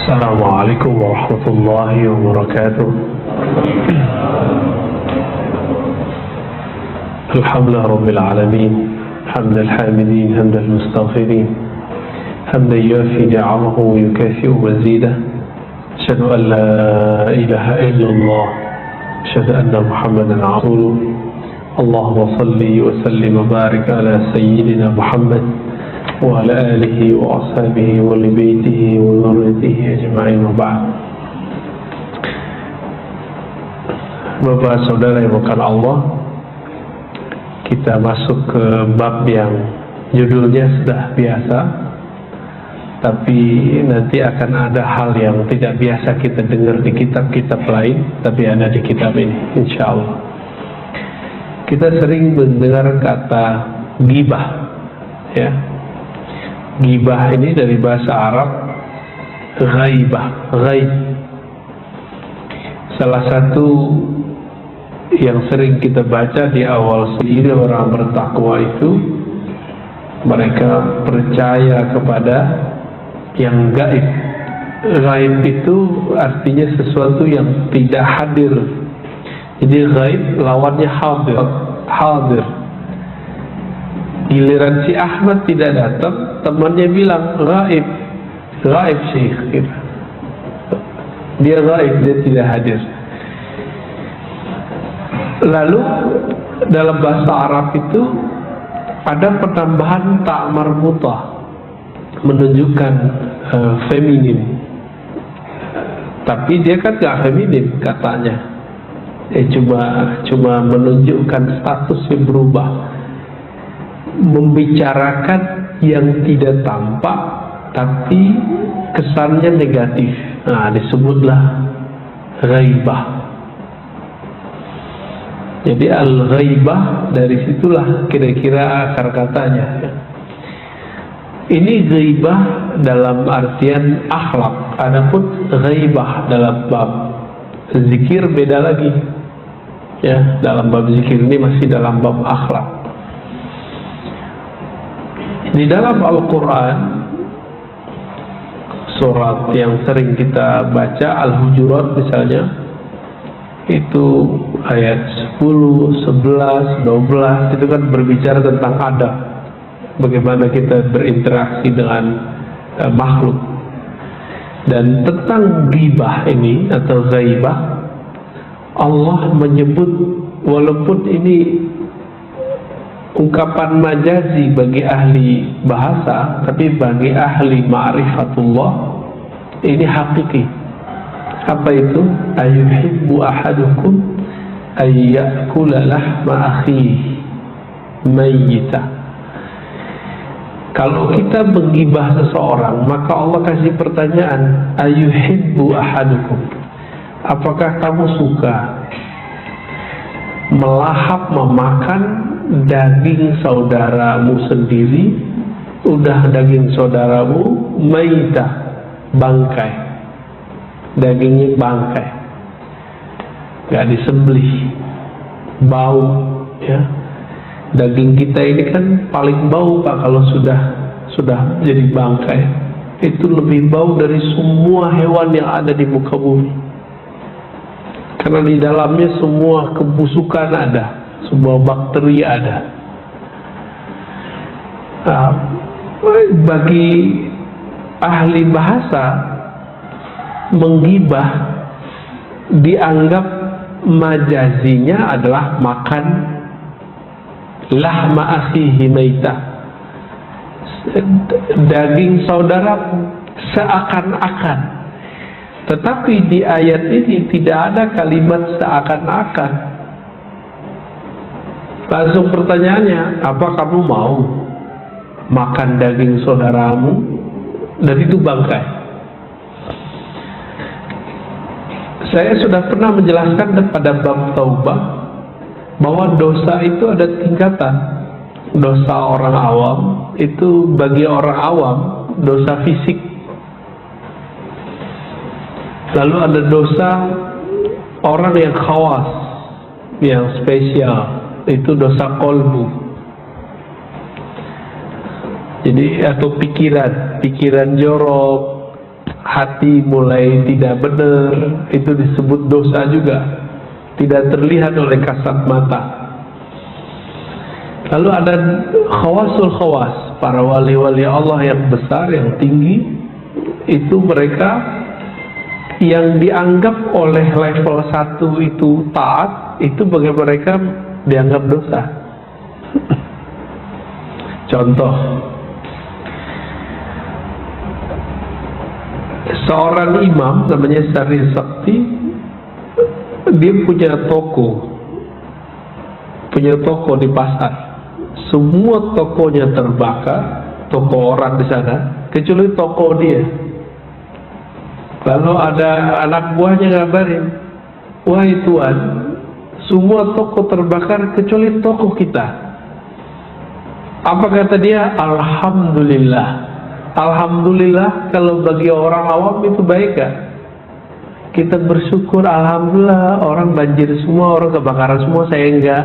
Assalamualaikum warahmatullahi wabarakatuh. Alhamdulillah rabbil alamin, hamdal hamidin, hamdal mustaghfirin, hamdan yafi ni'amahu wa yukafi'u mazidah. Asyhadu an la ilaha illallah, asyhadu anna Muhammadan rasuluh. Allahumma salli wa sallim wa barik ala sayyidina Muhammad wa ala alihi wa ashabihi wa li baitihi wa dhurriyyatihi ajma'in wa ba'd. Bapak saudara yang bukan Allah, kita masuk ke bab yang judulnya sudah biasa, tapi nanti akan ada hal yang tidak biasa kita dengar di kitab-kitab lain, tapi ada di kitab ini, insya Allah. Kita sering mendengar kata ghibah, ya. Ghibah ini dari bahasa Arab ghaibah, ghaib. Salah satu yang sering kita baca di awal siri orang bertakwa itu, mereka percaya kepada yang gaib. Gaib itu artinya sesuatu yang tidak hadir. Jadi gaib lawannya hadir. Hadir. Giliran si Ahmad tidak datang, temannya bilang gaib, gaib syekh, gitu. Dia gaib, dia tidak hadir. Lalu dalam bahasa Arab itu ada penambahan ta' marbutah, menunjukkan feminim, tapi dia kan gak feminim katanya, cuma menunjukkan statusnya berubah, membicarakan yang tidak tampak tapi kesannya negatif. Nah, disebutlah ghaibah. Jadi al-ghaibah dari situlah kira-kira akar katanya. Ini ghaibah dalam artian akhlak. Adapun ghaibah dalam bab zikir beda lagi. Ya, dalam bab zikir ini masih dalam bab akhlak. Di dalam Al-Quran, surat yang sering kita baca, Al-Hujurat misalnya, itu ayat 10, 11, 12, itu kan berbicara tentang adab, bagaimana kita berinteraksi dengan makhluk. Dan tentang ghibah ini atau ghaibah, Allah menyebut, walaupun ini ungkapan majazi bagi ahli bahasa, tapi bagi ahli ma'rifatullah ini hakiki. Apa itu? Ayuhibbu ahadukum ayyakula lahma akhihi mayyita. Kalau kita menggibah seseorang, maka Allah kasih pertanyaan, ayuhibbu ahadukum, apakah kamu suka melahap, memakan daging saudaramu sendiri? Udah daging saudaramu maita, bangkai, dagingnya bangkai, gak disembelih, bau, ya. Daging kita ini kan paling bau, Pak, kalau sudah jadi bangkai. Itu lebih bau dari semua hewan yang ada di muka bumi, karena di dalamnya semua kebusukan ada, semua bakteri ada. Nah, bagi ahli bahasa, menggibah dianggap majazinya adalah makan lahma akhihi maitah, daging saudara seakan-akan. Tetapi di ayat ini tidak ada kalimat seakan-akan. Langsung pertanyaannya, apa kamu mau makan daging saudaramu dan itu bangkai? Saya sudah pernah menjelaskan pada bab taubah bahwa dosa itu ada tingkatan. Dosa orang awam itu, bagi orang awam, dosa fisik. Lalu ada dosa orang yang khawas, yang spesial, itu dosa kolbu. Jadi atau pikiran jorok, hati mulai tidak benar, itu disebut dosa juga, tidak terlihat oleh kasat mata. Lalu ada khawasul khawas, para wali-wali Allah yang besar, yang tinggi, itu mereka yang dianggap oleh level 1 itu taat, itu bagi mereka dianggap dosa. Contoh, seorang imam namanya Sari Sakti, dia punya toko di pasar. Semua tokonya terbakar, toko orang di sana, kecuali toko dia. Lalu ada anak buahnya ngabarin, wahai Tuan, semua toko terbakar kecuali toko kita. Apa kata dia? Alhamdulillah. Alhamdulillah kalau bagi orang awam itu baik gak? Kita bersyukur, alhamdulillah, orang banjir semua, orang kebakaran semua, saya enggak.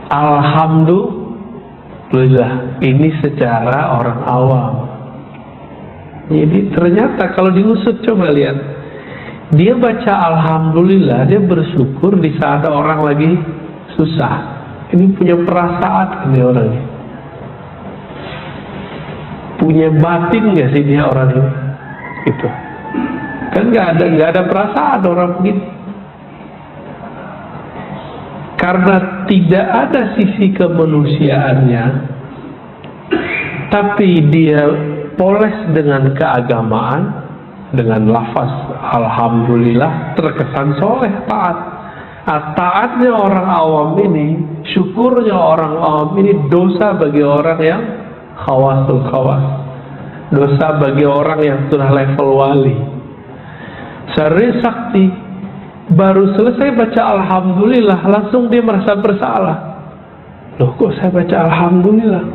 Alhamdulillah, ini secara orang awam. Jadi ternyata kalau diusut, coba lihat, dia baca alhamdulillah, dia bersyukur di saat orang lagi susah. Ini punya perasaan ini orangnya, punya batin nggak sih dia orang ini? Itu kan nggak ada perasaan orang begitu. Karena tidak ada sisi kemanusiaannya, tapi dia poles dengan keagamaan, dengan lafaz alhamdulillah, terkesan soleh, taat. Taatnya orang awam ini, syukurnya orang awam ini dosa bagi orang yang khawasul khawas, dosa bagi orang yang sudah level wali. Sari Sakti baru selesai baca alhamdulillah, langsung dia merasa bersalah. Loh, kok saya baca alhamdulillah?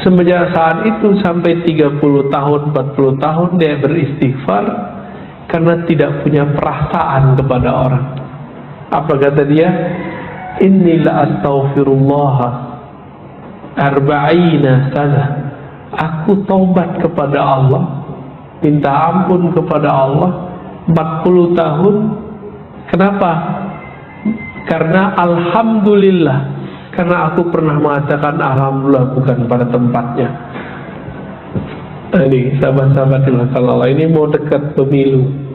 Semenjak saat itu sampai 30 tahun, 40 tahun dia beristighfar karena tidak punya perasaan kepada orang. Apa kata dia? Inni la astaghfirullah arba'ina sana. Aku taubat kepada Allah, minta ampun kepada Allah 40 tahun. Kenapa? Karena alhamdulillah, karena aku pernah mengatakan alhamdulillah bukan pada tempatnya. Ini sahabat-sahabat Allah, ini mau dekat pemilu.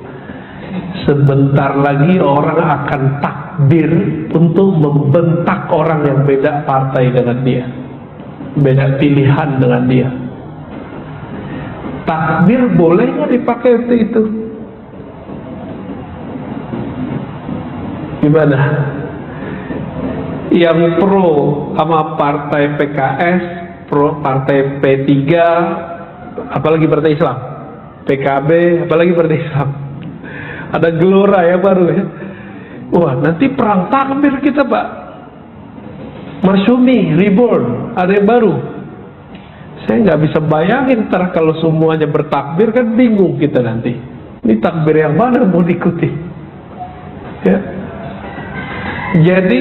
Sebentar lagi orang akan takbir untuk membentak orang yang beda partai dengan dia, beda pilihan dengan dia. Takbir boleh nggak dipakai untuk itu? Gimana? Yang pro sama partai PKS, pro partai P3, apalagi partai Islam, PKB, apalagi partai Islam. Ada gelora ya baru ya. Wah, nanti perang takbir kita, Pak. Masyumi, reborn, ada yang baru. Saya nggak bisa bayangin ntar kalau semuanya bertakbir, kan bingung kita nanti. Ini takbir yang mana mau diikuti? Ya. Jadi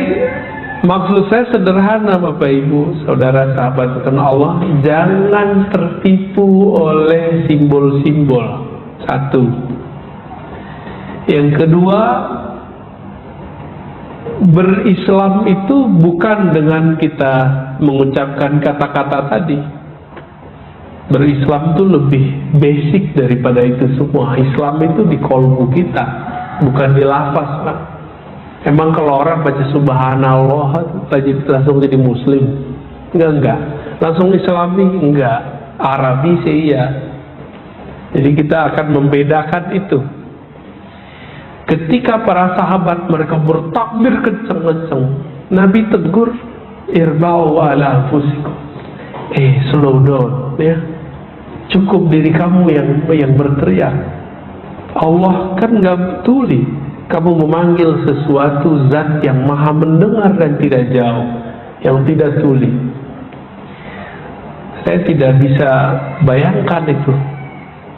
maksud saya sederhana, Bapak Ibu, saudara sahabat karena Allah, jangan tertipu oleh simbol-simbol. Satu. Yang kedua, berislam itu bukan dengan kita mengucapkan kata-kata tadi. Berislam itu lebih basic daripada itu semua. Islam itu di kolbu kita, bukan di lafaz, Pak. Emang kalau orang baca subhanallah langsung jadi muslim? Enggak. Langsung islami? Enggak. Arabi sih iya. Jadi kita akan membedakan itu. Ketika para sahabat mereka bertakbir kenceng-kenceng, Nabi tegur, irba'u ala anfusikum. Slow down, ya. Cukup diri kamu yang berteriak. Allah kan nggak tuli. Kamu memanggil sesuatu zat yang maha mendengar dan tidak jauh, yang tidak tuli. Saya tidak bisa bayangkan itu.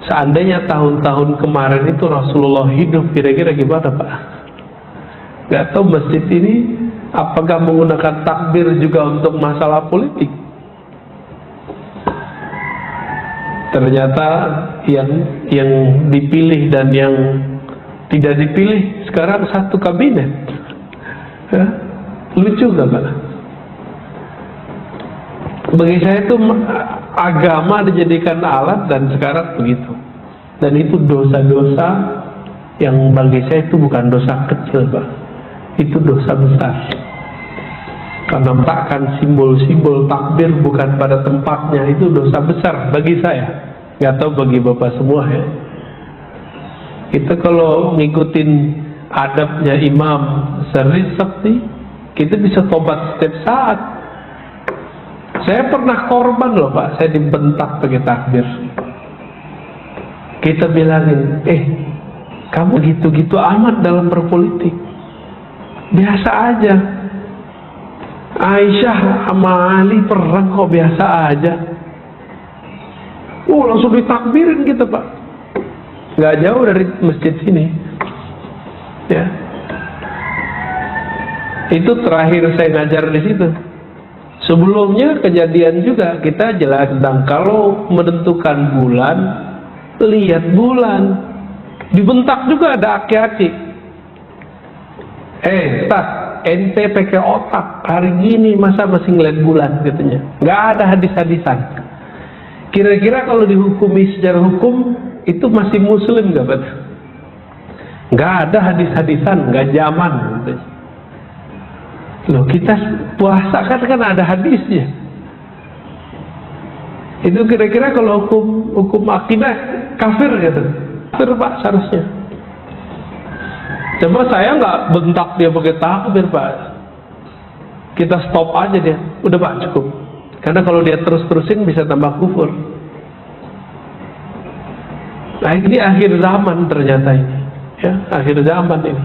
Seandainya tahun-tahun kemarin itu Rasulullah hidup, kira-kira gimana, Pak? Gak tahu masjid ini apakah menggunakan takbir juga untuk masalah politik. Ternyata yang dipilih dan yang tidak dipilih sekarang satu kabinet. Ya, lucu gak Pak? Bagi saya itu agama dijadikan alat dan sekarang begitu. Dan itu dosa-dosa yang bagi saya itu bukan dosa kecil Pak. Itu dosa besar. Karena meletakkan simbol-simbol takbir bukan pada tempatnya, itu dosa besar bagi saya. Gak tahu bagi Bapak semua ya. Kita kalau ngikutin adabnya Imam Syarif Sakti, kita bisa tobat setiap saat. Saya pernah korban loh Pak, saya dibentak pakai takbir. Kita bilangin, kamu gitu-gitu amat dalam berpolitik. Biasa aja. Aisyah sama Ali perang kok biasa aja. Langsung ditakbirin kita Pak. Gak jauh dari masjid sini. Ya. Itu terakhir saya ngajar di situ. Sebelumnya kejadian juga kita jelas tentang kalau menentukan bulan, lihat bulan. Dibentak juga ada aki-aki. Tas, ente pakai otak, hari gini masa masih ngeliat bulan katanya. Nggak ada hadis-hadisan. Kira-kira kalau dihukumi secara hukum itu masih muslim nggak Pak? Nggak ada hadis-hadisan, nggak zaman. Loh kita puasa kan ada hadisnya. Itu kira-kira kalau hukum akidah kafir gitu. Kafir Pak seharusnya. Coba saya nggak bentak dia pakai takbir Pak. Kita stop aja dia. Udah Pak cukup. Karena kalau dia terus-terusin bisa tambah kufur. Nah ini akhir zaman ternyata ini. Ya, akhir zaman ini.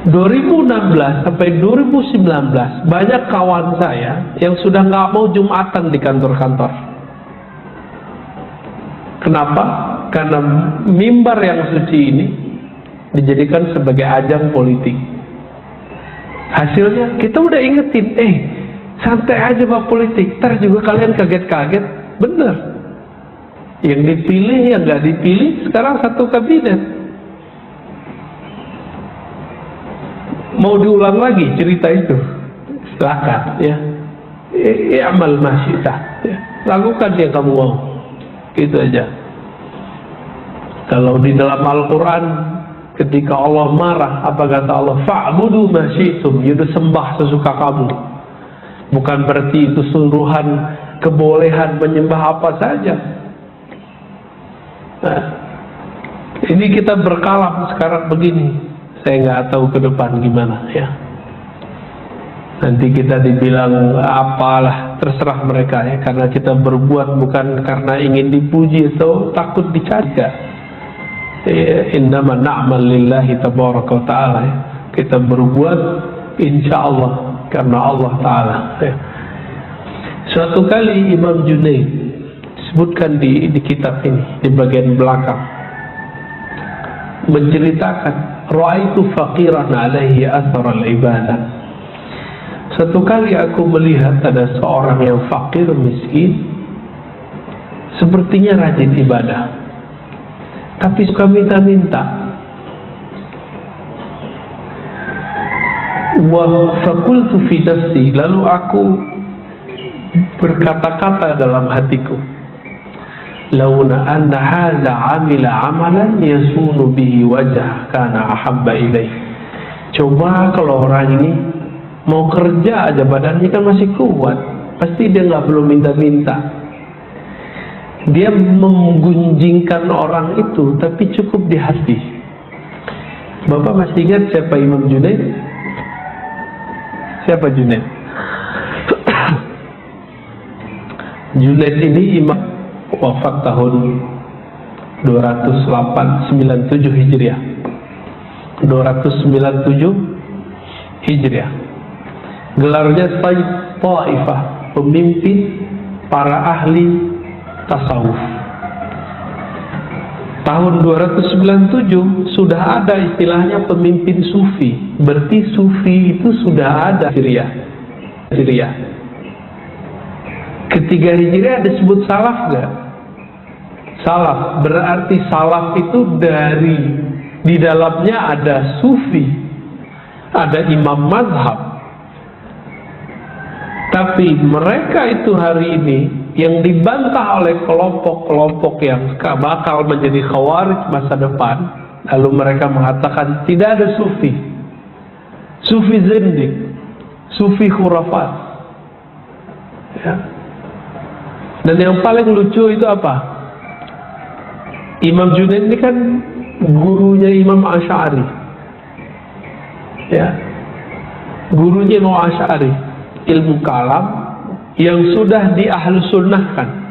2016 sampai 2019 banyak kawan saya yang sudah nggak mau Jumatan di kantor-kantor. Kenapa? Karena mimbar yang suci ini dijadikan sebagai ajang politik. Hasilnya kita udah ingetin, santai aja Pak politik, ntar juga kalian kaget-kaget. Bener, yang dipilih yang nggak dipilih sekarang satu kabinet. Mau diulang lagi cerita itu, silakan ya. Amal masyitah ya. Lakukan yang kamu mau, gitu aja. Kalau di dalam Al-Quran ketika Allah marah, apa kata Allah? Fa'budu ma syi'tum, yaitu sembah sesuka kamu. Bukan berarti itu seluruhan kebolehan menyembah apa saja. Nah, ini kita berkalam sekarang begini. Saya nggak tahu ke depan gimana ya. Nanti kita dibilang apalah, terserah mereka ya. Karena kita berbuat bukan karena ingin dipuji atau takut dicaci. Innama na'mal lillahi tabaraka wa ta'ala ya. Kita berbuat insya Allah karena Allah Ta'ala ya. Suatu kali Imam Junaid disebutkan di kitab ini, di bagian belakang, menceritakan ra'aitu faqiran alaihi athar al-ibadah. Satu kali aku melihat ada seorang yang fakir miskin, sepertinya rajin ibadah, tapi suka minta-minta. Wa faqultu fi nafsi, lalu aku berkata-kata dalam hatiku, launa anna hadza amila amalan yasunu bihi wajah kana ahabba ilaih. Coba kalau orang ini mau kerja aja badannya kan masih kuat, pasti dia nggak perlu minta-minta. Dia menggunjingkan orang itu tapi cukup di hati. Bapak masih ingat siapa Imam Junaid? Siapa Junaid? Junaid ini imam wafat tahun 297 Hijriah. 297 Hijriah. Gelarnya Sayyid Taifah, pemimpin para ahli tasawuf. Tahun 297 sudah ada istilahnya pemimpin sufi. Berarti sufi itu sudah ada Syria. Ketiga Hijriah disebut salaf gak? Salaf, berarti salaf itu di dalamnya ada sufi, ada imam mazhab. Tapi mereka itu hari ini yang dibantah oleh kelompok-kelompok yang bakal menjadi khawarij masa depan. Lalu mereka mengatakan tidak ada sufi, sufi zindik, sufi khurafat, ya. Dan yang paling lucu itu apa? Imam Junaid ini kan gurunya Imam Asy'ari, ya, gurunya Imam Asy'ari, ilmu kalam yang sudah Ahlus Sunnahkan.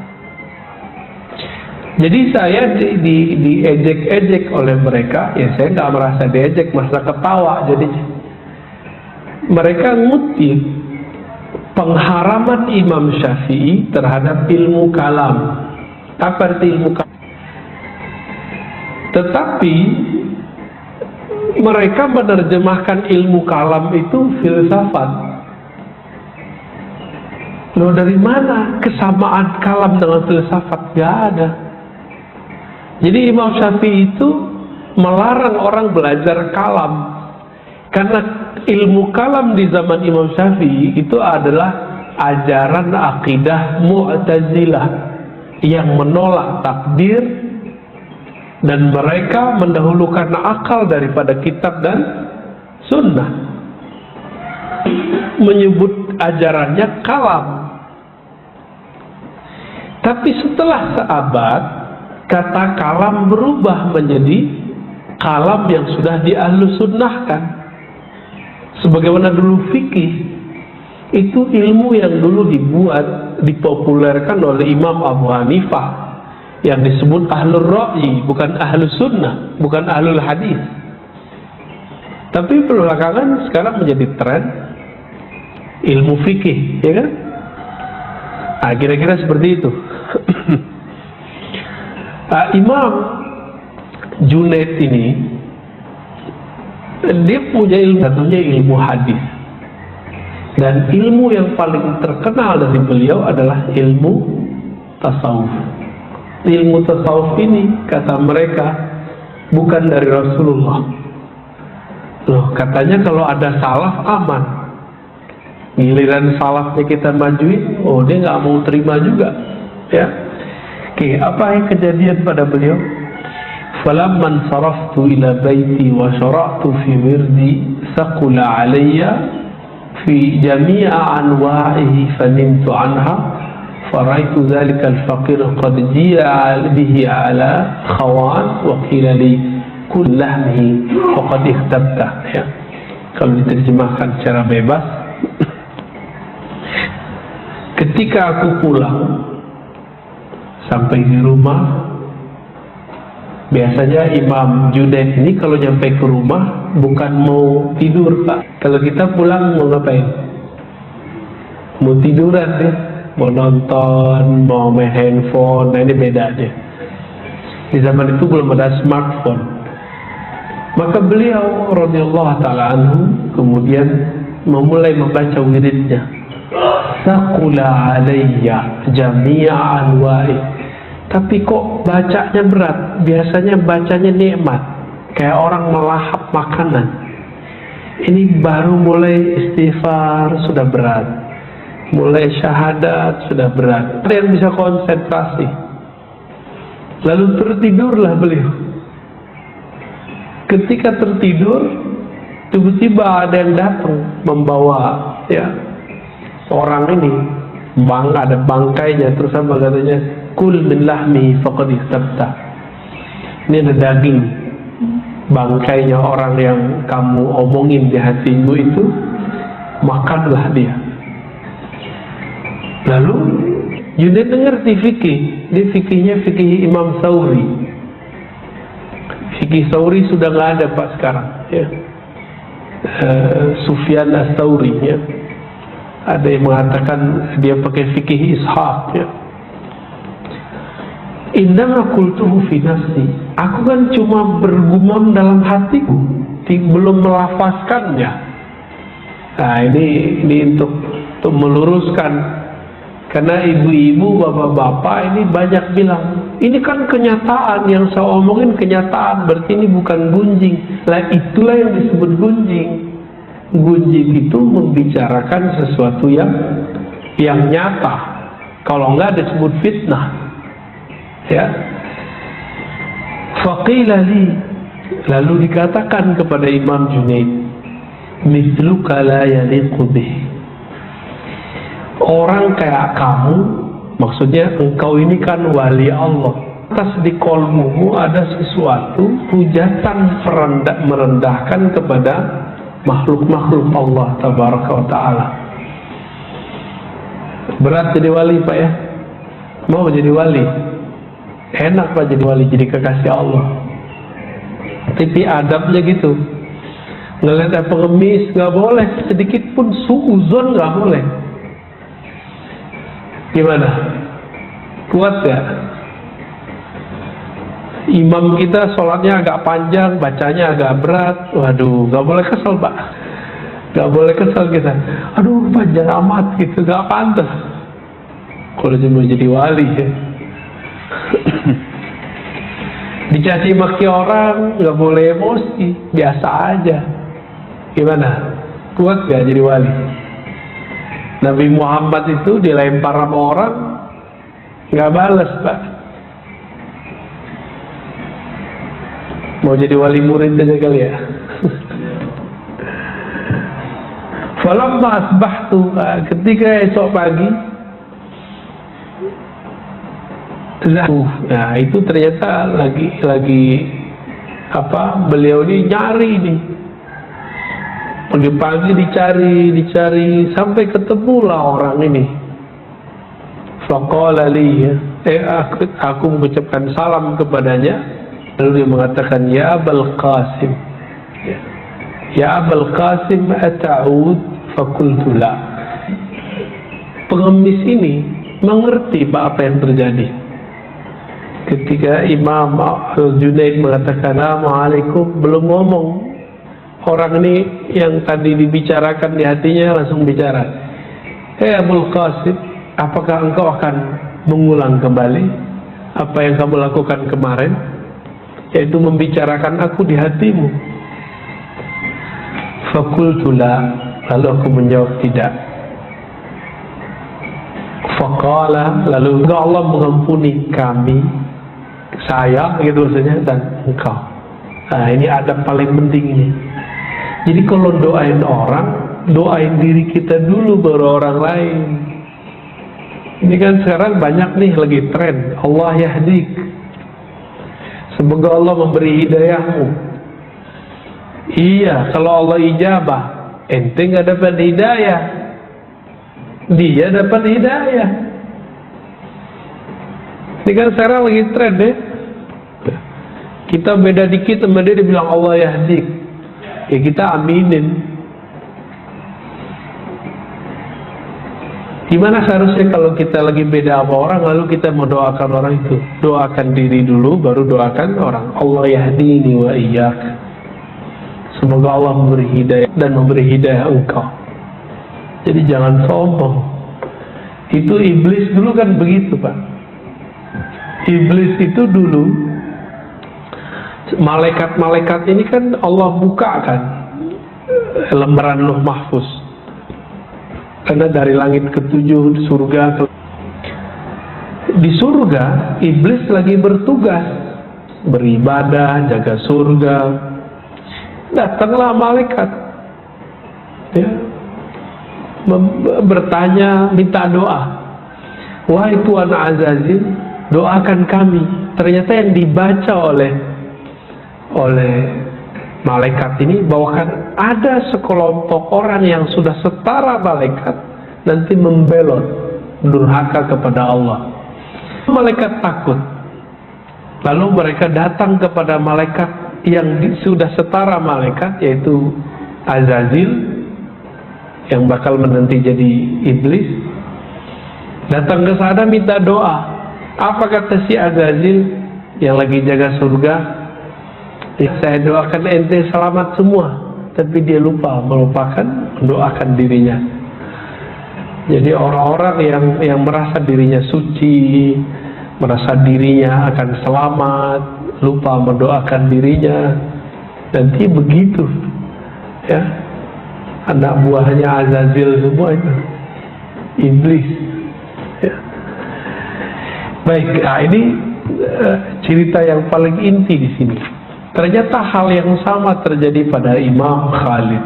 Jadi saya diejek-ejek oleh mereka, ya saya nggak merasa diejek, merasa ketawa. Jadi mereka ngutip pengharaman Imam Syafi'i terhadap ilmu kalam. Apa arti ilmu kalam? Tetapi mereka menerjemahkan ilmu kalam itu filsafat. Loh, dari mana kesamaan kalam dengan filsafat? Gak ada. Jadi Imam Syafi'i itu melarang orang belajar kalam, karena ilmu kalam di zaman Imam Syafi'i itu adalah ajaran akidah Mu'tazilah yang menolak takdir, dan mereka mendahulukan akal daripada kitab dan sunnah. Menyebut ajarannya kalam. Tapi setelah seabad, kata kalam berubah menjadi kalam yang sudah Ahlus Sunnahkan. Sebagaimana dulu fikih itu ilmu yang dulu dipopulerkan oleh Imam Abu Hanifah, yang disebut ahlul ra'yi, bukan ahlus sunnah, bukan ahlul hadis. Tapi belakangan sekarang menjadi tren ilmu fikih, ya kan? Nah, kira-kira seperti itu. Imam Junaid ini dia punya ilmu, satunya ilmu hadis, dan ilmu yang paling terkenal dari beliau adalah ilmu tasawuf. Ilmu tasawuf ini, kata mereka, bukan dari Rasulullah. Loh, katanya kalau ada salaf aman. Giliran salafnya kita majuin, oh dia nggak mau terima juga, ya. Oke, apa yang kejadian pada beliau? Falamman saraftu ila baiti wa syara'tu fi wirdi saqula alayya fi jami'a anwa'ihi fanimtu anha faraitu dzalika al-faqir qad ji'a bihi ala khawan wa qila li kull lahmihi faqad ikhtabta, ya. Kalau diterjemahkan secara bebas, ketika aku pulang sampai di rumah, biasanya Imam Junaid ini kalau nyampe ke rumah bukan mau tidur, Pak. Kalau kita pulang mau ngapain? Mau tiduran deh, mau nonton, mau main handphone. Nah, ini beda aja. Di zaman itu belum ada smartphone. Maka beliau radhiyallahu ta'ala anhu kemudian memulai membaca wiridnya. Saqula alayya jami'a anwa'i. Tapi kok bacanya berat? Biasanya bacanya nikmat, kayak orang melahap makanan. Ini baru mulai istighfar sudah berat, mulai syahadat sudah berat. Ada yang bisa konsentrasi. Lalu tertidurlah beliau. Ketika tertidur, tiba-tiba ada yang datang membawa, ya, orang ini, ada bangkainya, terus apa katanya? Kul min lahmi faqad ikhtabta. Ini ada daging bangkainya orang yang kamu omongin di hatimu itu, makanlah dia. Lalu Junaid ngerti fikih. Dia fikihnya fikih Imam Tsauri. Fikih Tsauri sudah nggak ada, Pak, sekarang, ya. Sufyan Ats-Tsauri, ya. Ada yang mengatakan dia pakai fikih Ishaq, ya. Indama qultuhu fi nafsi. Aku kan cuma bergumam dalam hatiku, belum melafazkannya. Nah, ini untuk meluruskan Karena ibu-ibu, bapak-bapak ini banyak bilang, ini kan kenyataan, yang saya omongin kenyataan, berarti ini bukan gunjing. Lah itulah yang disebut gunjing. Gunjing itu membicarakan sesuatu yang nyata. Kalau enggak disebut fitnah. Ya. Faqila li, lalu dikatakan kepada Imam Junaid, mithluka la yaliqu bih. Orang kayak kamu, maksudnya engkau ini kan wali Allah. Atas di kolmumu ada sesuatu hujatan merendahkan kepada makhluk-makhluk Allah tabaraka wa ta'ala. Berat jadi wali Pak ya? Mau jadi wali? Enak Pak jadi wali, jadi kekasih Allah. Tapi adabnya gitu. Ngeliat pengemis nggak boleh, sedikit pun suuzon nggak boleh. Gimana? Kuat ya? Imam kita sholatnya agak panjang, bacanya agak berat. Waduh, gak boleh kesel Pak. Gak boleh kesel kita. Aduh, panjang amat gitu, gak pantas. Kalau cuma jadi wali ya. Dicaci maki orang, gak boleh emosi, biasa aja. Gimana? Kuat gak jadi wali? Nabi Muhammad itu dilempar sama orang, gak balas Pak. Mau jadi wali murid aja kali ya. Falamma asbahtu, ketika esok pagi, nah itu ternyata lagi apa? Beliau ini nyari nih. Pagi-pagi dicari sampai ketemulah orang ini. Faqala li, aku mengucapkan salam kepadanya. Lalu dia mengatakan, ya Abul Qasim, ya Abul Qasim ata'ud? Fakultu la. Pengemis ini mengerti Pak apa yang terjadi. Ketika Imam Al-Junaid mengatakan Assalamualaikum, belum ngomong, orang ini yang tadi dibicarakan di hatinya langsung bicara. Abul Qasim, apakah engkau akan mengulang kembali apa yang kamu lakukan kemarin, yaitu membicarakan aku di hatimu? Fakultu la. Lalu aku menjawab tidak. Faqala, lalu Allah mengampuni kami, saya gitu maksudnya, dan engkau. Nah ini adab paling penting ini. Jadi kalau doain orang, doain diri kita dulu baru orang lain. Ini kan sekarang banyak nih lagi tren Allah yahdik, semoga Allah memberi hidayahmu. Iya, kalau Allah ijabah, ente nggak dapat hidayah, dia dapat hidayah. Ini kan sekarang lagi tren deh. Kita beda dikit sama dia bilang Allah yahdik, ya kita aminin. Gimana seharusnya kalau kita lagi beda sama orang lalu kita mendoakan orang itu? Doakan diri dulu baru doakan orang. Allah yahdini wa iyyak, semoga Allah memberi hidayah dan memberi hidayah engkau. Jadi jangan sombong. Itu iblis dulu kan begitu Pak. Iblis itu dulu, malaikat-malaikat ini kan Allah buka kan lembaran Lauh Mahfuz. Karena dari langit ketujuh surga, di surga iblis lagi bertugas beribadah, jaga surga. Datanglah malaikat ya, bertanya, minta doa. Wahai Tuan Azazil, doakan kami. Ternyata yang dibaca oleh malaikat ini bahwa kan ada sekelompok orang yang sudah setara malaikat nanti membelot durhaka kepada Allah. Malaikat takut. Lalu mereka datang kepada malaikat yang sudah setara malaikat, yaitu Azazil yang bakal menanti jadi iblis. Datang ke sana minta doa. Apa kata si Azazil yang lagi jaga surga? Saya doakan ente selamat semua, tapi dia lupa melupakan mendoakan dirinya. Jadi orang-orang yang merasa dirinya suci, merasa dirinya akan selamat, lupa mendoakan dirinya, nanti begitu, ya. Anak buahnya Azazil semua itu, iblis. Ya. Baik, nah ini cerita yang paling inti di sini. Ternyata hal yang sama terjadi pada Imam Khalid.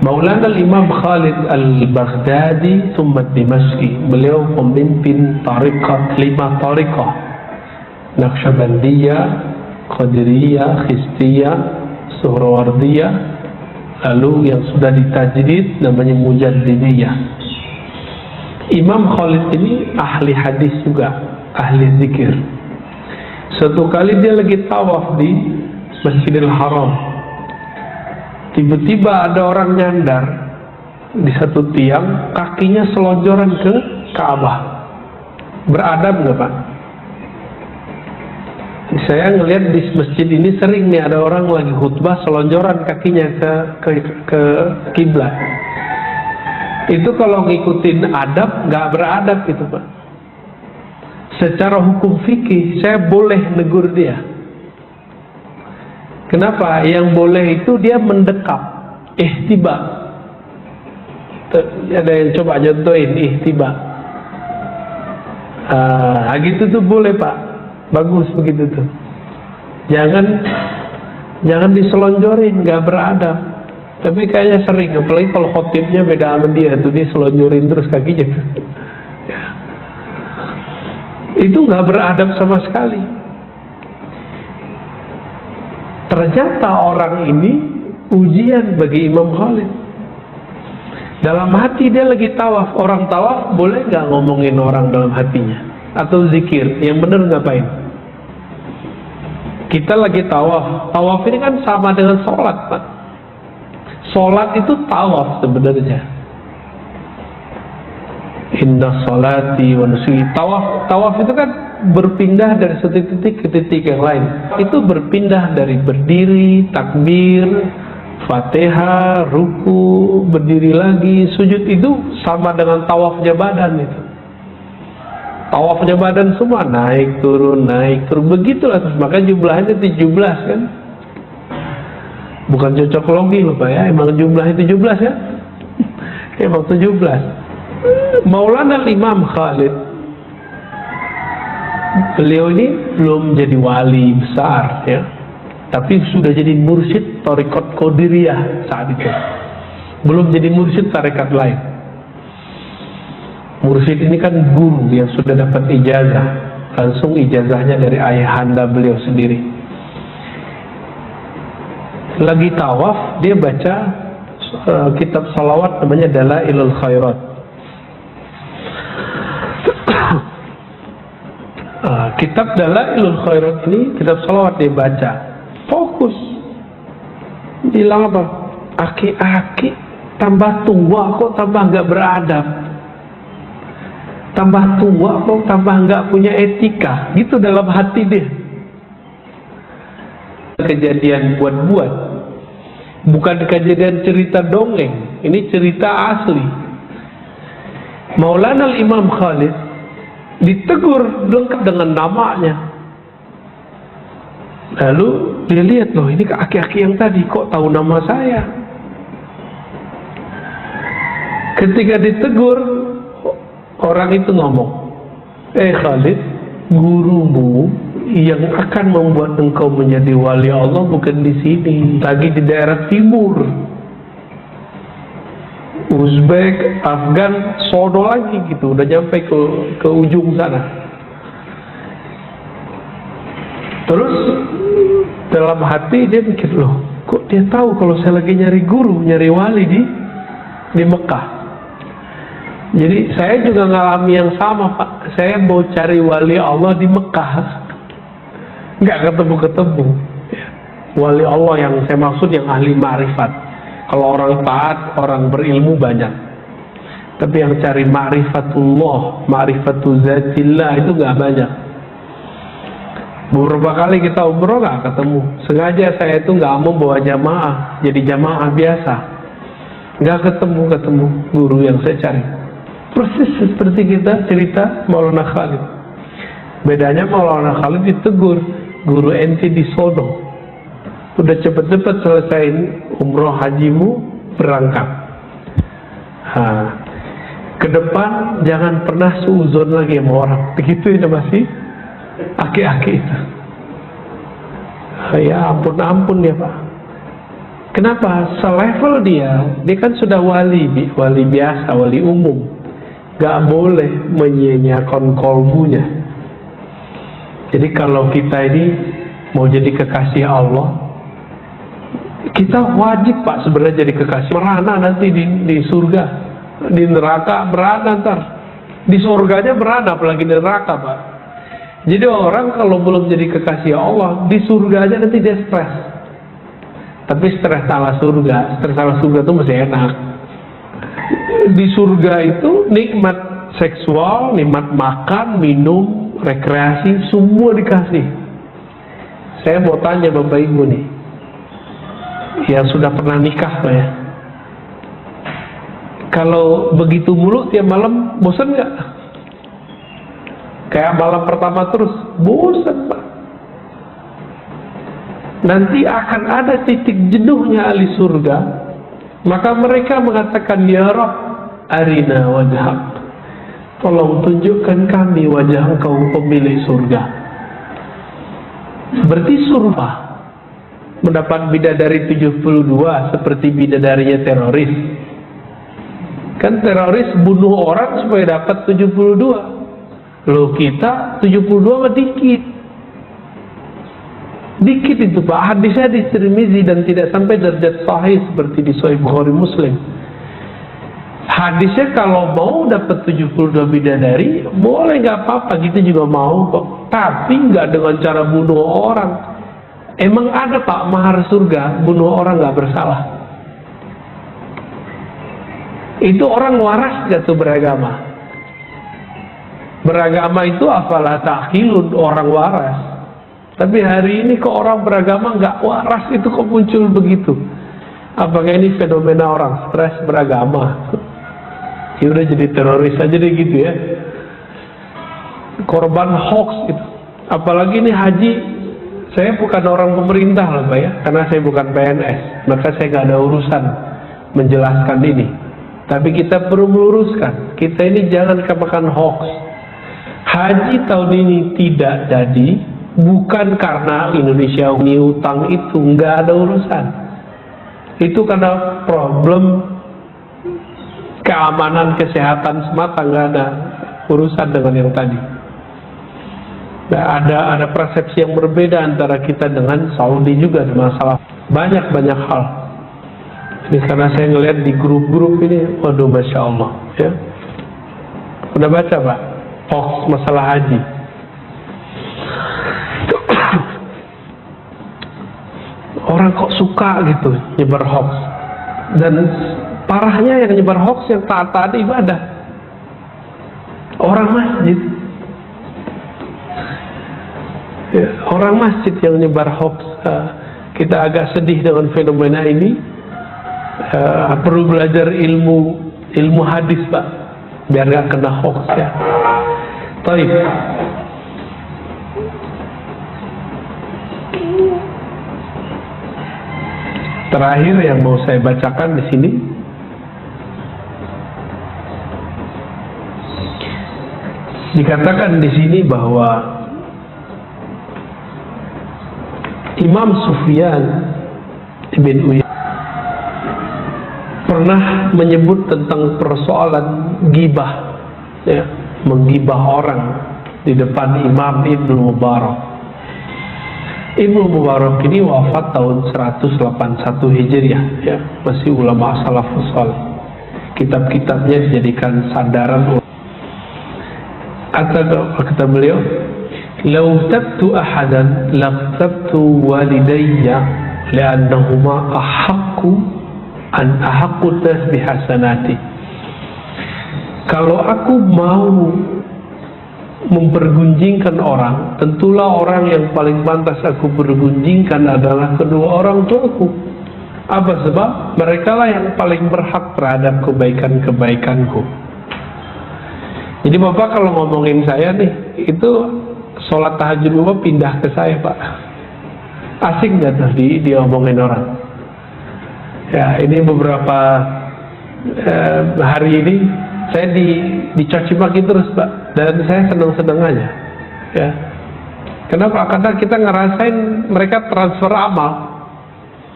Maulana Imam Khalid al-Baghdadi Thumma Dimashqi. Beliau pemimpin tariqat 5 tariqah, Naqsyabandiyah, Qadiriyah, Khistiyah, Suhrawardiyah, lalu yang sudah ditajdid namanya Mujaddidiyah. Imam Khalid ini ahli hadis juga, ahli zikir. Suatu kali dia lagi tawaf di Masjidil Haram, tiba-tiba ada orang nyandar di satu tiang, kakinya selonjoran ke Ka'bah. Beradab nggak Pak? Saya ngelihat di masjid ini sering nih ada orang lagi khutbah selonjoran kakinya ke kiblat. Itu kalau ngikutin adab nggak beradab gitu Pak. Secara hukum fikih saya boleh negur dia. Kenapa? Yang boleh itu dia mendekap, ihtiba. Ada yang coba contohin ihtiba. Gitu tuh boleh Pak, bagus begitu tuh. Jangan diselonjorin, nggak beradab. Tapi kayaknya sering, apalagi kalau khotibnya beda sama dia, tuh dia selonjorin terus kakinya. Itu nggak beradab sama sekali. Ternyata orang ini ujian bagi Imam Khalid. Dalam hati dia lagi tawaf. Orang tawaf boleh nggak ngomongin orang dalam hatinya? Atau zikir, yang benar ngapain? Kita lagi tawaf. Tawaf ini kan sama dengan sholat Pak. Sholat itu tawaf sebenarnya. Inna sholati wa nusuki. Tawaf itu kan berpindah dari satu titik ke titik yang lain. Itu berpindah dari berdiri, takbir, Fatihah, ruku, berdiri lagi, sujud. Itu sama dengan tawafnya badan itu. Tawafnya badan semua naik turun begitulah. Maka jumlahnya 17 kan. Bukan cocok logi loh Pak ya. Emang jumlahnya 17 ya. Emang 17. Maulana Imam Khalid, beliau ini belum jadi wali besar ya, tapi sudah jadi mursyid tariqat Qadiriyah saat itu. Belum jadi mursyid tarekat lain. Mursyid ini kan guru yang sudah dapat ijazah, langsung ijazahnya dari ayahanda beliau sendiri. Lagi tawaf dia baca kitab salawat namanya Dalailul Khairat. Kitab Dalailul Khairat ini kitab salawat dia baca, fokus, bilang apa? Aki-aki tambah tua kok tambah nggak beradab, tambah tua kok tambah nggak punya etika, gitu dalam hati dia. Kejadian buat-buat, bukan kejadian cerita dongeng, ini cerita asli. Maulana Imam Khalid ditegur lengkap dengan namanya. Lalu dia lihat, loh ini aki-aki yang tadi kok tahu nama saya. Ketika ditegur, orang itu ngomong, Khalid, gurumu yang akan membuat engkau menjadi wali Allah bukan di sini, lagi di daerah timur, Uzbek, Afgan, sono lagi gitu, udah nyampe ke ujung sana. Terus dalam hati dia mikir, loh kok dia tahu kalau saya lagi nyari guru, nyari wali di Mekah. Jadi saya juga ngalami yang sama Pak. Saya mau cari wali Allah di Mekah, nggak ketemu-ketemu. Wali Allah yang saya maksud yang ahli ma'rifat. Kalau orang taat, orang berilmu banyak. Tapi yang cari ma'rifatullah, ma'rifatul zatillah itu nggak banyak. Beberapa kali kita umroh nggak ketemu. Sengaja saya itu nggak mau bawa jamaah, jadi jamaah biasa. nggak ketemu guru yang saya cari. Persis seperti kita cerita Maulana Khalid. Bedanya Maulana Khalid ditegur, guru ente di sono, udah cepet-cepet selesaiin umroh hajimu, berangkat. Ke depan jangan pernah suuzon lagi sama orang. Begitu ya masih aki-aki itu. Ya ampun ya Pak. Kenapa? Selevel dia kan sudah wali biasa, wali umum. Gak boleh menyia-nyiakan kolbunya. Jadi kalau kita ini mau jadi kekasih Allah, kita wajib Pak sebenarnya jadi kekasih. Merana nanti di surga, di neraka merana ntar. Di surganya merana, apalagi di neraka Pak. Jadi orang kalau belum jadi kekasih Allah, di surganya nanti dia stres. Tapi stres salah surga itu masih enak. Di surga itu nikmat seksual, nikmat makan, minum, rekreasi, semua dikasih. Saya mau tanya Bapak Ibu nih, yang sudah pernah nikah Pak ya, kalau begitu mulu tiap malam bosan nggak? Kayak malam pertama terus, bosan Pak. Nanti akan ada titik jenuhnya ahli surga. Maka mereka mengatakan, ya Rabb, arina wajhak, tolong tunjukkan kami wajah engkau pemilik surga. Berarti surga mendapat bidadari 72 seperti bidadarinya teroris. Kan teroris bunuh orang supaya dapat 72. Loh kita 72 mah dikit. Dikit itu Pak. Hadisnya di Tirmizi dan tidak sampai derajat sahih seperti di Sahih Bukhari Muslim. Hadisnya kalau mau dapat 72 bidadari, boleh nggak apa-apa, kita juga mau kok. Tapi nggak dengan cara bunuh orang. Emang ada Pak mahar surga bunuh orang nggak bersalah? Itu orang waras nggak tuh beragama? Beragama itu apalah takhilun, orang waras. Tapi hari ini kok orang beragama nggak waras, itu kok muncul begitu? Apakah ini fenomena orang stres beragama? Ya udah jadi teroris aja deh gitu ya. Korban hoax itu. Apalagi ini haji, saya bukan orang pemerintah lah Pak ya, karena saya bukan PNS, maka saya nggak ada urusan menjelaskan ini. Tapi kita perlu meluruskan, kita ini jangan kemakan hoax. Haji tahun ini tidak jadi bukan karena Indonesia punya utang, itu nggak ada urusan. Itu karena problem keamanan kesehatan semata, nggak ada urusan dengan yang tadi. Nah, ada persepsi yang berbeda antara kita dengan Saudi juga di masalah banyak hal. Ini karena saya ngelihat di grup-grup ini, waduh Masya Allah ya. Udah baca Pak hoax masalah haji? Orang kok suka gitu nyebar hoax. Dan parahnya yang nyebar hoax yang taat-taat ibadah, orang masjid ya, orang masjid yang nyebar hoax. Kita agak sedih dengan fenomena ini. Perlu belajar ilmu hadis Pak, biar gak kena hoax ya. Baik. Terakhir yang mau saya bacakan di sini, dikatakan di sini bahwa Imam Sufyan bin Uyainah pernah menyebut tentang persoalan gibah, ya, menggibah orang di depan Imam Ibnu Mubarak. Ibnu Mubarak ini wafat tahun 181 Hijriah, ya, masih ulama salafus saleh. Kitab-kitabnya dijadikan sandaran. Kata beliau, "Lau tabtu ahadan laqtabtu walidayya li'annahuma ahaqqu nas bihasanati." Kalau aku mau mempergunjingkan orang, tentulah orang yang paling pantas aku bergunjingkan adalah kedua orang tuaku. Apa sebab? Mereka lah yang paling berhak terhadap kebaikan-kebaikanku. Jadi Bapak kalau ngomongin saya nih, itu sholat tahajud Bapak pindah ke saya, Pak. Asik nggak tuh diomongin orang? Ya, ini beberapa hari ini saya dicaci maki terus, Pak. Dan saya senang-senang aja. Ya. Kenapa? Karena kita ngerasain mereka transfer amal.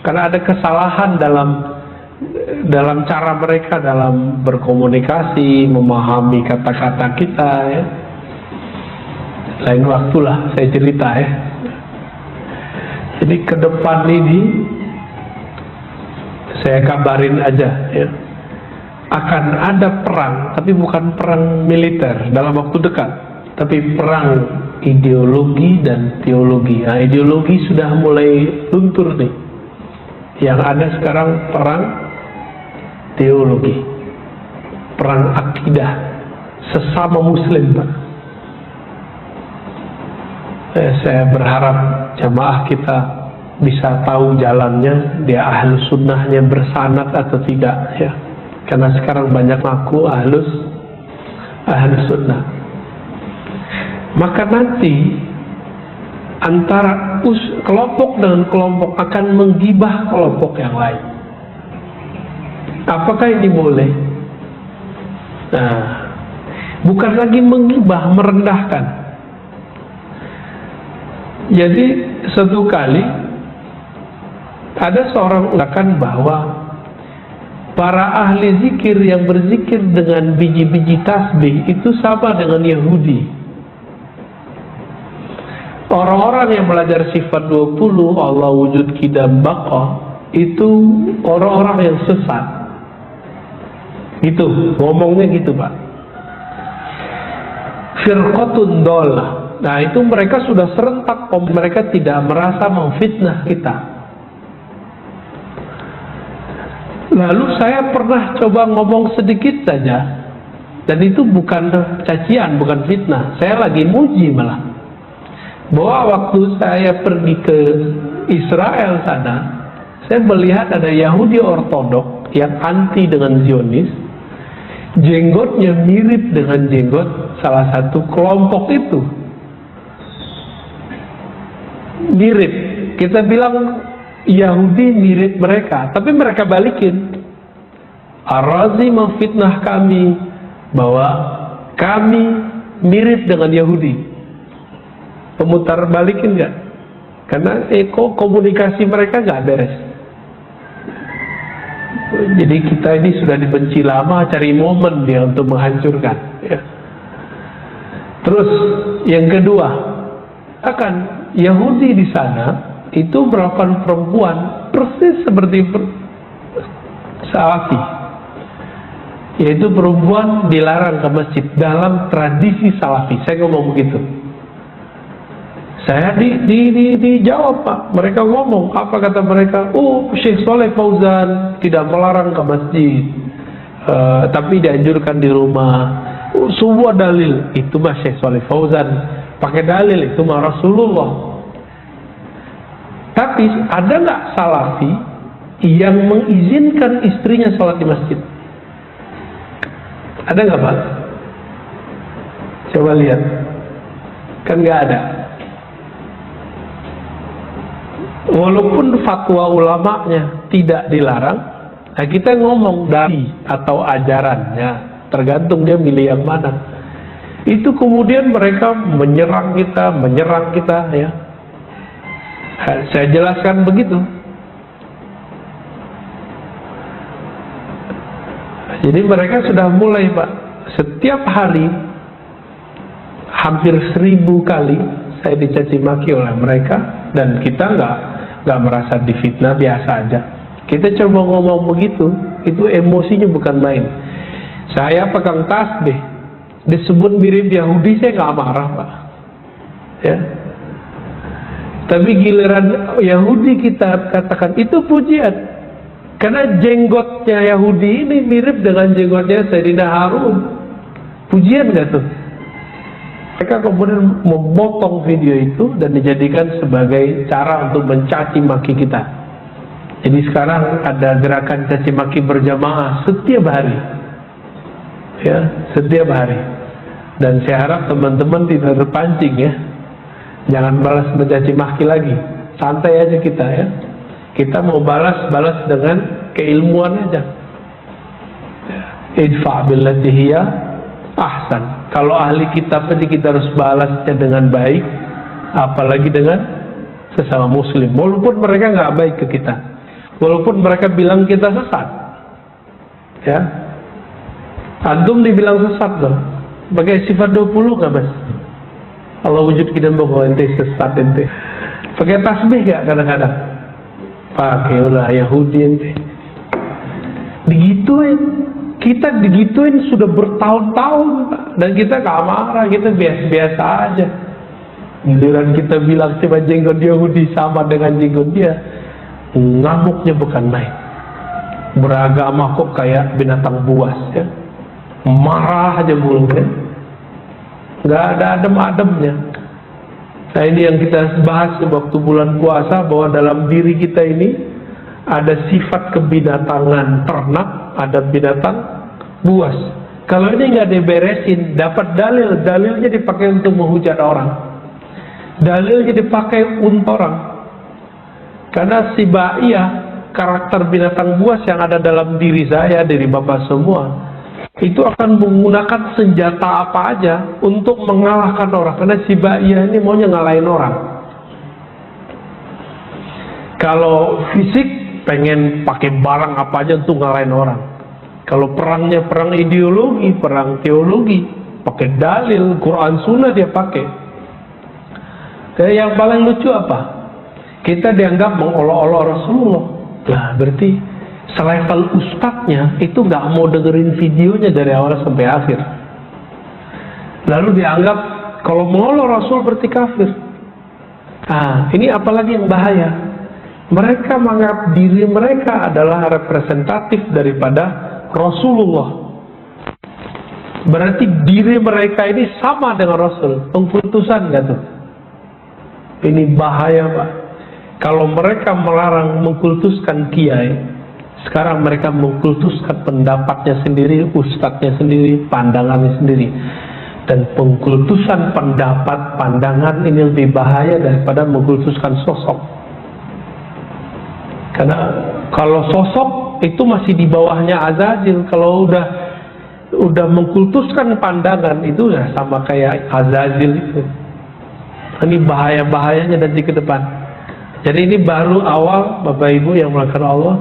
Karena ada kesalahan dalam cara mereka dalam berkomunikasi, memahami kata-kata kita, ya. Lain waktulah saya cerita, ya. Jadi ke depan ini saya kabarin aja, ya. Akan ada perang, tapi bukan perang militer dalam waktu dekat, tapi perang ideologi dan teologi. Nah, ideologi sudah mulai luntur nih. Yang ada sekarang perang teologi, perang akidah sesama muslim, Pak. Saya berharap jamaah kita bisa tahu jalannya, dia ahlus sunnahnya bersanad atau tidak, ya. Karena sekarang banyak ngaku ahlus sunnah. Maka nanti antara kelompok dengan kelompok akan menggibah kelompok yang lain. Apakah ini boleh? Nah, bukan lagi menggibah, merendahkan. Jadi satu kali ada seorang mengatakan bahwa para ahli zikir yang berzikir dengan biji-biji tasbih itu sama dengan Yahudi. Orang-orang yang belajar sifat 20, Allah wujud qidam baqa, itu orang-orang yang sesat. Gitu, ngomongnya gitu, Pak. Firqatun dolah. Nah, itu mereka sudah serentak, mereka tidak merasa memfitnah kita. Lalu saya pernah coba ngomong sedikit saja, dan itu bukan cacian, bukan fitnah. Saya lagi muji malah. Bahwa waktu saya pergi ke Israel sana, saya melihat ada Yahudi ortodok yang anti dengan Zionis, jenggotnya mirip dengan jenggot salah satu kelompok itu. Mirip. Kita bilang Yahudi mirip mereka, tapi mereka balikin. Ar-Razi memfitnah kami bahwa kami mirip dengan Yahudi. Pemutar balikin nggak? Karena komunikasi mereka nggak beres. Jadi kita ini sudah dibenci lama, cari momen dia untuk menghancurkan, ya. Terus yang kedua, akan Yahudi di sana itu melakukan perempuan persis seperti Salafi, yaitu perempuan dilarang ke masjid dalam tradisi Salafi. Saya ngomong begitu. Saya dijawab, Pak. Mereka ngomong, apa kata mereka? Oh, Syekh Saleh Fauzan tidak melarang ke masjid, tapi dianjurkan di rumah. Oh, sebuah dalil itu mah Syekh Saleh Fauzan pakai dalil, itu mah Rasulullah. Tapi ada nggak Salafi yang mengizinkan istrinya sholat di masjid? Ada nggak, Pak? Coba lihat, kan nggak ada. Walaupun fatwa ulamanya tidak dilarang, nah kita ngomong dari atau ajarannya, tergantung dia milih yang mana. Itu kemudian mereka menyerang kita, ya. Saya jelaskan begitu. Jadi mereka sudah mulai, Pak, setiap hari hampir 1000 kali saya dicaci maki oleh mereka, dan kita nggak merasa difitnah, biasa aja. Kita coba ngomong begitu, itu emosinya bukan main. Saya pegang tasbih, disebut mirip Yahudi, saya nggak marah, Pak, ya. Tapi giliran Yahudi kita katakan itu pujian, karena jenggotnya Yahudi ini mirip dengan jenggotnya Sayyidina Harun. Pujian nggak tuh? Mereka kemudian memotong video itu dan dijadikan sebagai cara untuk mencaci maki kita. Jadi sekarang ada gerakan caci maki berjamaah setiap hari, ya, setiap hari. Dan saya harap teman-teman tidak terpancing ya, jangan balas mencaci maki lagi, santai aja kita ya. Kita mau balas dengan keilmuan aja. Idfa billati hiya ahsan. Kalau ahli kitab tadi kita harus balasnya dengan baik, apalagi dengan sesama muslim, walaupun mereka nggak baik ke kita, walaupun mereka bilang kita sesat, ya. Antum dibilang sesat loh, pakai sifat 20 nggak mas? Allah wujud kita bahwa ente sesat ente. Pakai tasbih nggak kadang-kadang? Pakai ulah Yahudi ente. Digituin, kita digituin sudah bertahun-tahun, dan kita nggak marah, kita biasa-biasa aja. Giliran kita bilang coba jenggot Yahudi sama dengan jenggot dia, ngamuknya bukan main. Beragama kok kayak binatang buas ya, marah aja mulutnya, nggak ada adem-ademnya. Nah ini yang kita bahas waktu bulan puasa, bahwa dalam diri kita ini ada sifat kebinatangan ternak, ada binatang buas. Kalau ini nggak diberesin, dapat dalilnya dipakai untuk menghujat orang, dalilnya dipakai untuk orang. Karena si ba'iyah, karakter binatang buas yang ada dalam diri saya, diri bapak semua, itu akan menggunakan senjata apa aja untuk mengalahkan orang. Karena si ba'iyah ini maunya ngalahin orang. Kalau fisik, pengen pakai barang apa aja untuk ngalahin orang. Kalau perangnya perang ideologi, perang teologi, pakai dalil, Quran Sunnah dia pakai. Dan yang paling lucu apa? Kita dianggap mengolok-olok Rasulullah. Nah berarti selevel ustadznya itu nggak mau dengerin videonya dari awal sampai akhir. Lalu dianggap kalau mengolok Rasul berarti kafir. Nah ini apalagi yang bahaya. Mereka menganggap diri mereka adalah representatif daripada Rasulullah. Berarti diri mereka ini sama dengan Rasul. Pengkultusan nggak tuh? Ini bahaya Pak. Kalau mereka melarang mengkultuskan kiai, sekarang mereka mengkultuskan pendapatnya sendiri, ustadznya sendiri, pandangannya sendiri. Dan pengkultusan pendapat, pandangan ini lebih bahaya daripada mengkultuskan sosok. Karena kalau sosok itu masih di bawahnya Azazil. Kalau udah mengkultuskan pandangan itu ya sama kayak Azazil itu. Ini bahaya-bahayanya nanti ke depan. Jadi ini baru awal Bapak Ibu yang melakukan Allah.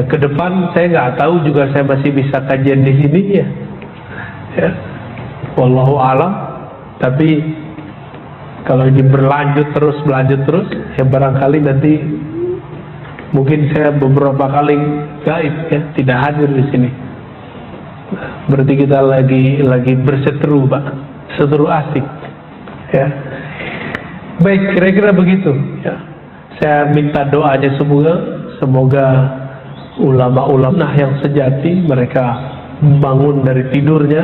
Ke depan saya nggak tahu juga, saya masih bisa kajian di sini ya. Wallahu alam. Tapi kalau ini berlanjut terus ya barangkali nanti mungkin saya beberapa kali gaib ya, tidak hadir di sini. Berarti kita lagi berseteru Pak, seteru asik ya. Baik, kira-kira begitu ya. Saya minta doanya semoga ulama-ulama yang sejati, mereka bangun dari tidurnya,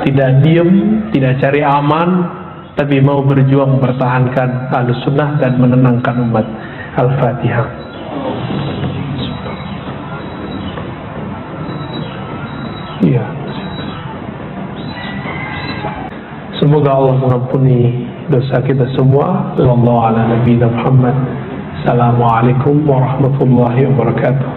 tidak diem, tidak cari aman, tapi mau berjuang mempertahankan Ahlussunnah dan menenangkan umat. Al-Fatihah. Ya. Semoga Allah mengampuni dosa kita semua. Wallahu ala nabiyina Muhammad. Assalamualaikum warahmatullahi wabarakatuh.